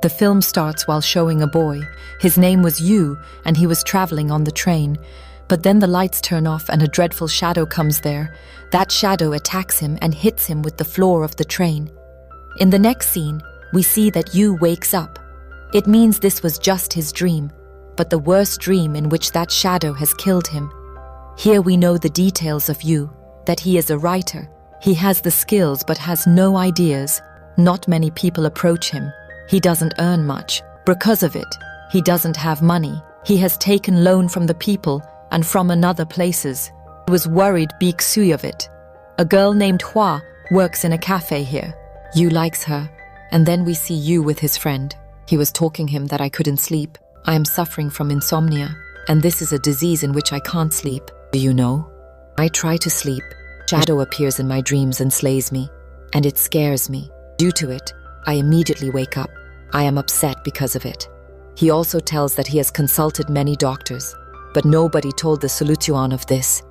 The film starts while showing a boy. His name was Yu, and he was traveling on the train. But then the lights turn off and a dreadful shadow comes there. That shadow attacks him and hits him with the floor of the train. In the next scene, we see that Yu wakes up. It means this was just his dream, but the worst dream in which that shadow has killed him. Here we know the details of Yu, that he is a writer. He has the skills but has no ideas. Not many people approach him. He doesn't earn much. Because of it, he doesn't have money. He has taken loan from the people and from another places. He was worried Bixui of it. A girl named Hua works in a cafe here. Yu likes her, and then we see Yu with his friend. He was talking him that I couldn't sleep. I am suffering from insomnia, and this is a disease in which I can't sleep. Do you know? I try to sleep. Shadow appears in my dreams and slays me, and it scares me. Due to it, I immediately wake up. I am upset because of it. He also tells that he has consulted many doctors, but nobody told the solution of this.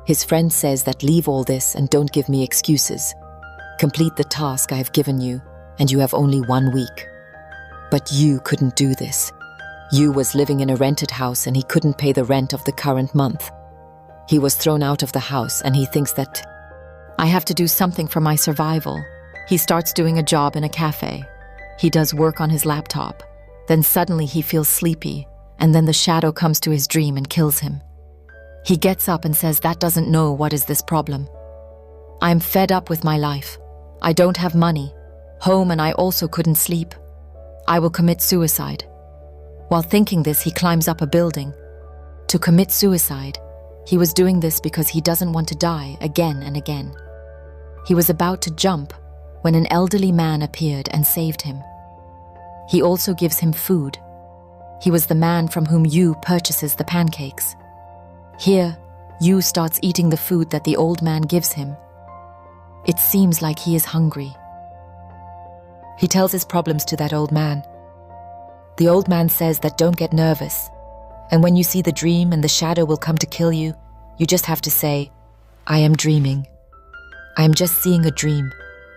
His friend says that leave all this and don't give me excuses. Complete the task I have given you, and you have only 1 week. But Yu couldn't do this. Yu was living in a rented house and he couldn't pay the rent of the current month. He was thrown out of the house and he thinks that I have to do something for my survival. He starts doing a job in a cafe. He does work on his laptop. Then suddenly he feels sleepy, and then the shadow comes to his dream and kills him. He gets up and says that doesn't know what is this problem. I am fed up with my life. I don't have money, home, and I also couldn't sleep. I will commit suicide. While thinking this, he climbs up a building. To commit suicide, he was doing this because he doesn't want to die again and again. He was about to jump when an elderly man appeared and saved him. He also gives him food. He was the man from whom Yu purchases the pancakes. Here, Yu starts eating the food that the old man gives him. It seems like he is hungry. He tells his problems to that old man. The old man says that don't get nervous, and when you see the dream and the shadow will come to kill you, you just have to say, I am dreaming. I am just seeing a dream.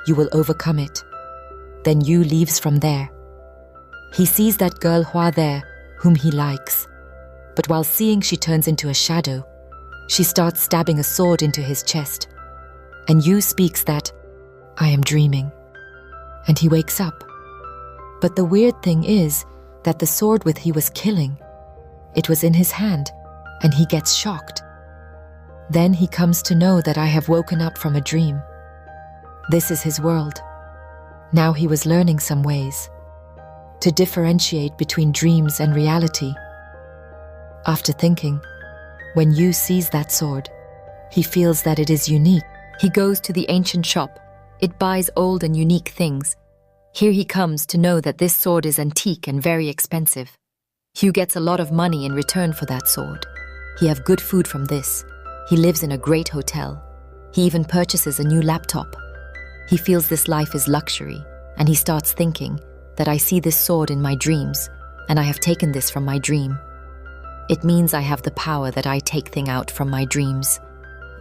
You will overcome it. Then Yu leaves from there. He sees that girl Hua there, whom he likes. But while seeing she turns into a shadow, she starts stabbing a sword into his chest. And Yu speaks that, I am dreaming. And he wakes up. But the weird thing is that the sword with he was killing, it was in his hand, and he gets shocked. Then he comes to know that I have woken up from a dream. This is his world. Now he was learning some ways to differentiate between dreams and reality. After thinking, when Yu sees that sword, he feels that it is unique. He goes to the ancient shop. It buys old and unique things. Here he comes to know that this sword is antique and very expensive. Yu gets a lot of money in return for that sword. He have good food from this. He lives in a great hotel. He even purchases a new laptop. He feels this life is luxury, and he starts thinking that I see this sword in my dreams, and I have taken this from my dream. It means I have the power that I take thing out from my dreams.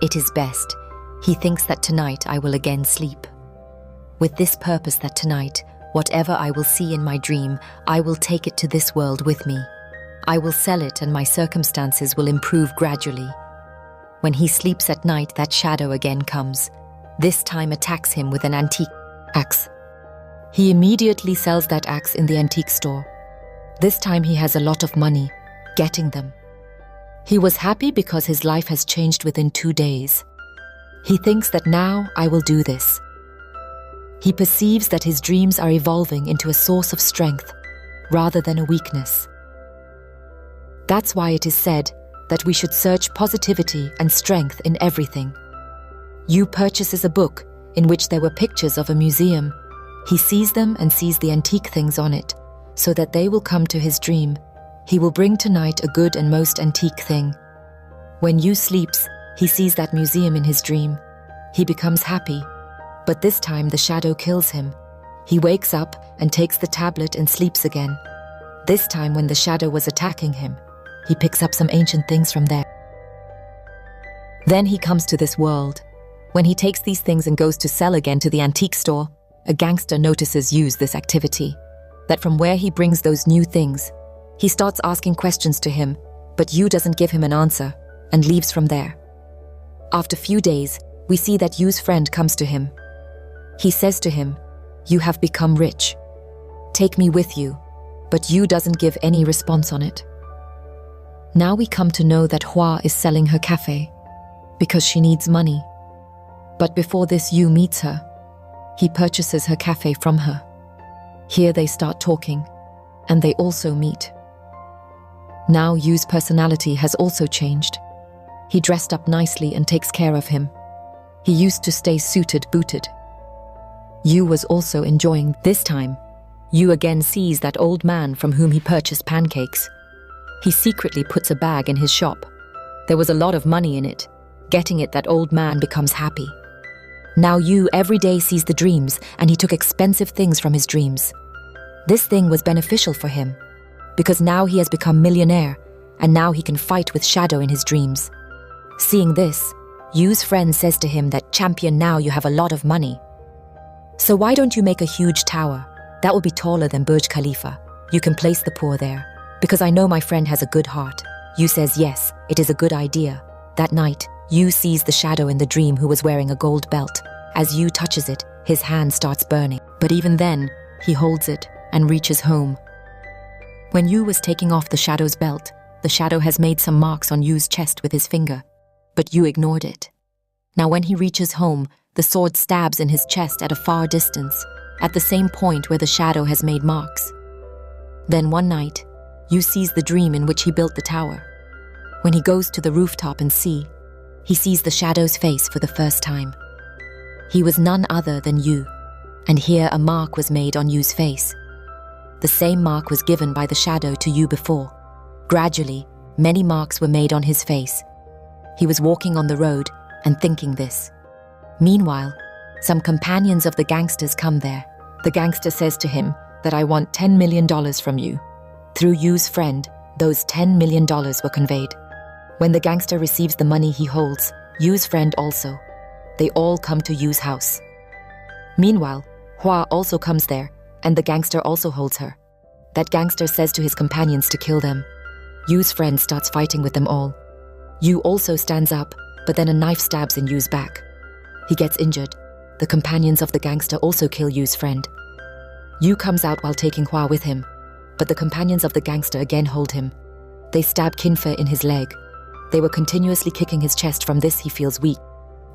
It is best. He thinks that tonight I will again sleep. With this purpose that tonight, whatever I will see in my dream, I will take it to this world with me. I will sell it and my circumstances will improve gradually. When he sleeps at night, that shadow again comes. This time attacks him with an antique axe. He immediately sells that axe in the antique store. This time he has a lot of money, getting them. He was happy because his life has changed within 2 days. He thinks that now I will do this. He perceives that his dreams are evolving into a source of strength rather than a weakness. That's why it is said that we should search positivity and strength in everything. Yu purchases a book in which there were pictures of a museum. He sees them and sees the antique things on it, so that they will come to his dream. He will bring tonight a good and most antique thing. When Yu sleeps, he sees that museum in his dream. He becomes happy, but this time the shadow kills him. He wakes up and takes the tablet and sleeps again. This time when the shadow was attacking him, he picks up some ancient things from there. Then he comes to this world. When he takes these things and goes to sell again to the antique store, a gangster notices Yu's this activity. that from where he brings those new things. He starts asking questions to him, but Yu doesn't give him an answer and leaves from there. After few days, we see that Yu's friend comes to him. He says to him, "You have become rich. Take me with you," but Yu doesn't give any response on it. Now we come to know that Hua is selling her cafe because she needs money. But before this, Yu meets her. He purchases her cafe from her. Here they start talking, and they also meet. Now Yu's personality has also changed. He dressed up nicely and takes care of him. He used to stay suited, booted. Yu was also enjoying. This time, Yu again sees that old man from whom he purchased pancakes. He secretly puts a bag in his shop. There was a lot of money in it. Getting it, that old man becomes happy. Now Yu every day sees the dreams, and he took expensive things from his dreams. This thing was beneficial for him, because now he has become millionaire, and now he can fight with Shadow in his dreams. Seeing this, Yu's friend says to him that, "Champion, now you have a lot of money. So why don't you make a huge tower? That will be taller than Burj Khalifa. You can place the poor there. Because I know my friend has a good heart." Yu says yes, it is a good idea. That night, Yu sees the Shadow in the dream who was wearing a gold belt. As Yu touches it, his hand starts burning. But even then, he holds it and reaches home. When Yu was taking off the Shadow's belt, the Shadow has made some marks on Yu's chest with his finger. But Yu ignored it. Now when he reaches home, the sword stabs in his chest at a far distance, at the same point where the Shadow has made marks. Then one night, Yu sees the dream in which he built the tower. When he goes to the rooftop and he sees the Shadow's face for the first time. He was none other than Yu, and here a mark was made on Yu's face. The same mark was given by the Shadow to Yu before. Gradually, many marks were made on his face. He was walking on the road and thinking this. Meanwhile, some companions of the gangsters come there. The gangster says to him that, "I want $10 million from you." Through Yu's friend, those $10 million were conveyed. When the gangster receives the money he holds, Yu's friend also. They all come to Yu's house. Meanwhile, Hua also comes there, and the gangster also holds her. That gangster says to his companions to kill them. Yu's friend starts fighting with them all. Yu also stands up, but then a knife stabs in Yu's back. He gets injured. The companions of the gangster also kill Yu's friend. Yu comes out while taking Hua with him, but the companions of the gangster again hold him. They stab Kinfe in his leg. They were continuously kicking his chest. From this he feels weak.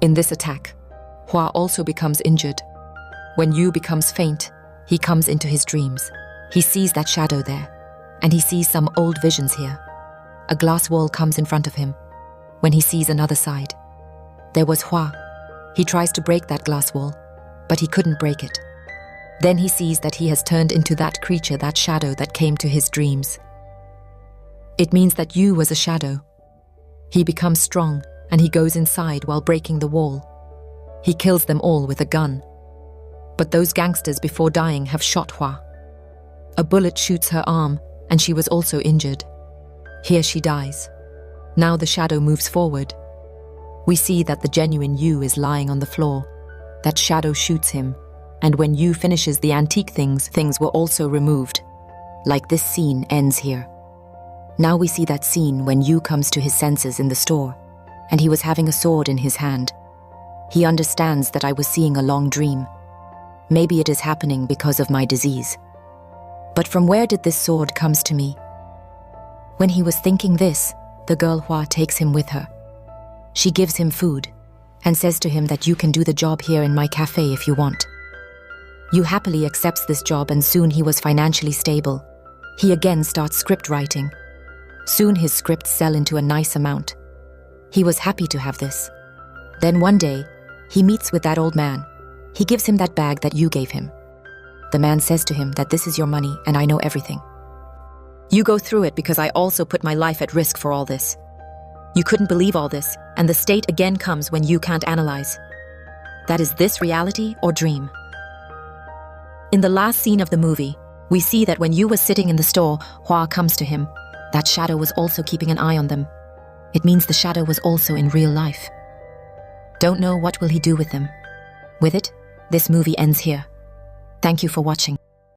In this attack, Hua also becomes injured. When Yu becomes faint, he comes into his dreams. He sees that Shadow there, and he sees some old visions here. A glass wall comes in front of him. When he sees another side, there was Hua. He tries to break that glass wall, but he couldn't break it. Then he sees that he has turned into that creature, that Shadow that came to his dreams. It means that Yu was a Shadow. He becomes strong, and he goes inside while breaking the wall. He kills them all with a gun. But those gangsters before dying have shot Hua. A bullet shoots her arm, and she was also injured. Here she dies. Now the Shadow moves forward. We see that the genuine Yu is lying on the floor. That Shadow shoots him, and when Yu finishes the antique things were also removed. Like this scene ends here. Now we see that scene when Yu comes to his senses in the store, and he was having a sword in his hand. He understands that I was seeing a long dream. Maybe it is happening because of my disease. But from where did this sword comes to me? When he was thinking this, the girl Hua takes him with her. She gives him food and says to him that, "You can do the job here in my cafe if you want." Yu happily accepts this job, and soon he was financially stable. He again starts script writing. Soon his scripts sell into a nice amount. He was happy to have this. Then one day, he meets with that old man. He gives him that bag that Yu gave him. The man says to him that, "This is your money and I know everything. You go through it because I also put my life at risk for all this. You couldn't believe all this, and the state again comes when you can't analyze. That is this reality or dream?" In the last scene of the movie, we see that when Yu was sitting in the store, Hua comes to him. That Shadow was also keeping an eye on them. It means the Shadow was also in real life. Don't know what will he do with them. With it, this movie ends here. Thank you for watching.